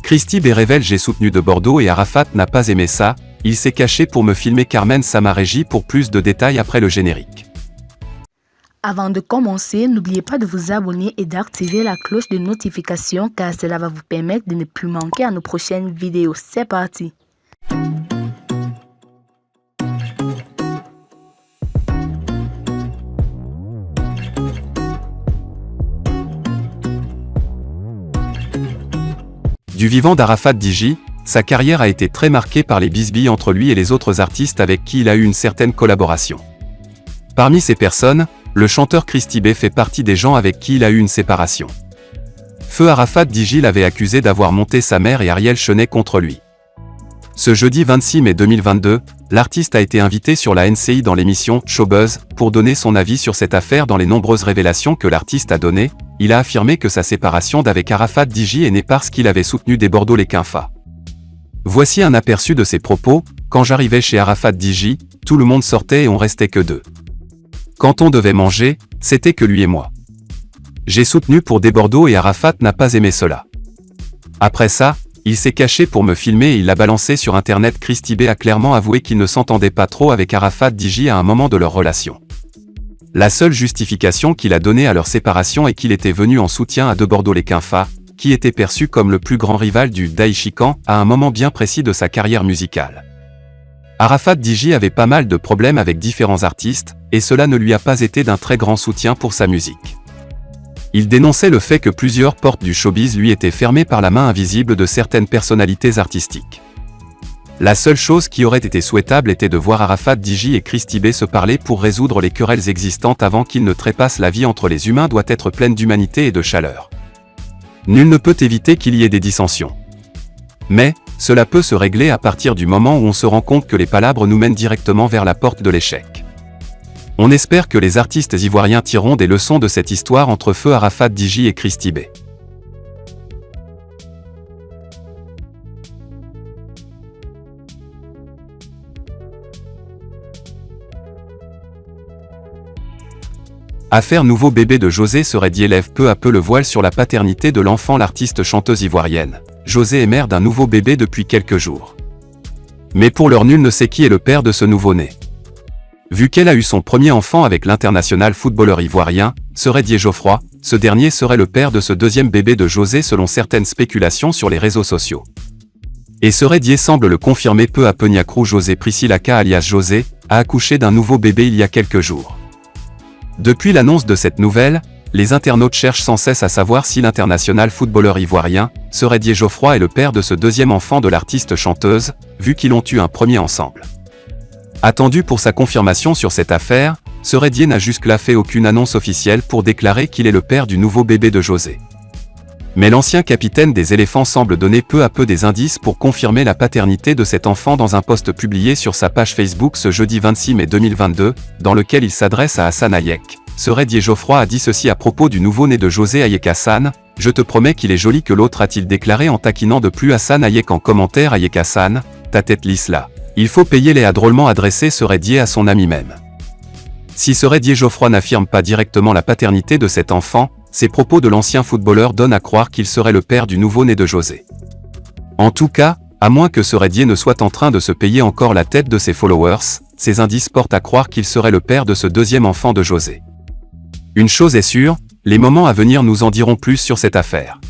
Christy B révèle: j'ai soutenu de Bordeaux et Arafat n'a pas aimé ça, il s'est caché pour me filmer. Carmen Sama régie pour plus de détails après le générique. Avant de commencer, n'oubliez pas de vous abonner et d'activer la cloche de notification car cela va vous permettre de ne plus manquer à nos prochaines vidéos. C'est parti! Du vivant d'Arafat DJ, sa carrière a été très marquée par les bisbilles entre lui et les autres artistes avec qui il a eu une certaine collaboration. Parmi ces personnes, le chanteur Christy B fait partie des gens avec qui il a eu une séparation. Feu Arafat DJ l'avait accusé d'avoir monté sa mère et Ariel Chenet contre lui. Ce jeudi 26 mai 2022, l'artiste a été invité sur la NCI dans l'émission Showbuzz pour donner son avis sur cette affaire. Dans les nombreuses révélations que l'artiste a données, il a affirmé que sa séparation d'avec Arafat DJ est née parce qu'il avait soutenu des Bordeaux les Quinfa. Voici un aperçu de ses propos: quand j'arrivais chez Arafat DJ, tout le monde sortait et on restait que deux. Quand on devait manger, c'était que lui et moi. J'ai soutenu pour des Bordeaux et Arafat n'a pas aimé cela. Après ça, il s'est caché pour me filmer et il l'a balancé sur internet. Christy B a clairement avoué qu'il ne s'entendait pas trop avec Arafat DJ à un moment de leur relation. La seule justification qu'il a donnée à leur séparation est qu'il était venu en soutien à de Bordeaux les Quinfa, qui était perçu comme le plus grand rival du Daïchikan à un moment bien précis de sa carrière musicale. Arafat DJ avait pas mal de problèmes avec différents artistes, et cela ne lui a pas été d'un très grand soutien pour sa musique. Il dénonçait le fait que plusieurs portes du showbiz lui étaient fermées par la main invisible de certaines personnalités artistiques. La seule chose qui aurait été souhaitable était de voir Arafat DJ et Christy B se parler pour résoudre les querelles existantes avant qu'ils ne trépassent. La vie entre les humains doit être pleine d'humanité et de chaleur. Nul ne peut éviter qu'il y ait des dissensions. Mais, cela peut se régler à partir du moment où on se rend compte que les palabres nous mènent directement vers la porte de l'échec. On espère que les artistes ivoiriens tireront des leçons de cette histoire entre Feu Arafat DJ et Christy B. Affaire nouveau bébé de José. Seredie lève peu à peu le voile sur la paternité de l'enfant. L'artiste chanteuse ivoirienne, José, est mère d'un nouveau bébé depuis quelques jours. Mais pour l'heure, nul ne sait qui est le père de ce nouveau-né. Vu qu'elle a eu son premier enfant avec l'international footballeur ivoirien, Seredie Geoffroy, ce dernier serait le père de ce deuxième bébé de José selon certaines spéculations sur les réseaux sociaux. Et Seredie semble le confirmer peu à peu. Niakrou José Priscillaka alias José a accouché d'un nouveau bébé il y a quelques jours. Depuis l'annonce de cette nouvelle, les internautes cherchent sans cesse à savoir si l'international footballeur ivoirien, Seredie Geoffroy, est le père de ce deuxième enfant de l'artiste chanteuse, vu qu'ils ont eu un premier ensemble. Attendu pour sa confirmation sur cette affaire, Seredie n'a jusque-là fait aucune annonce officielle pour déclarer qu'il est le père du nouveau bébé de José. Mais l'ancien capitaine des éléphants semble donner peu à peu des indices pour confirmer la paternité de cet enfant dans un post publié sur sa page Facebook ce jeudi 26 mai 2022, dans lequel il s'adresse à Hassan Hayek. Seredie Geoffroy a dit ceci à propos du nouveau-né de José: Hayek Hassan, je te promets qu'il est joli que l'autre, a-t-il déclaré en taquinant de plus Hassan Hayek en commentaire. Hayek Hassan, ta tête lisse là. Il faut payer les, a drôlement adressé Seredie à son ami même. Si Seredie Geoffroy n'affirme pas directement la paternité de cet enfant, ces propos de l'ancien footballeur donnent à croire qu'il serait le père du nouveau-né de José. En tout cas, à moins que Seredie ne soit en train de se payer encore la tête de ses followers, ces indices portent à croire qu'il serait le père de ce deuxième enfant de José. Une chose est sûre, les moments à venir nous en diront plus sur cette affaire.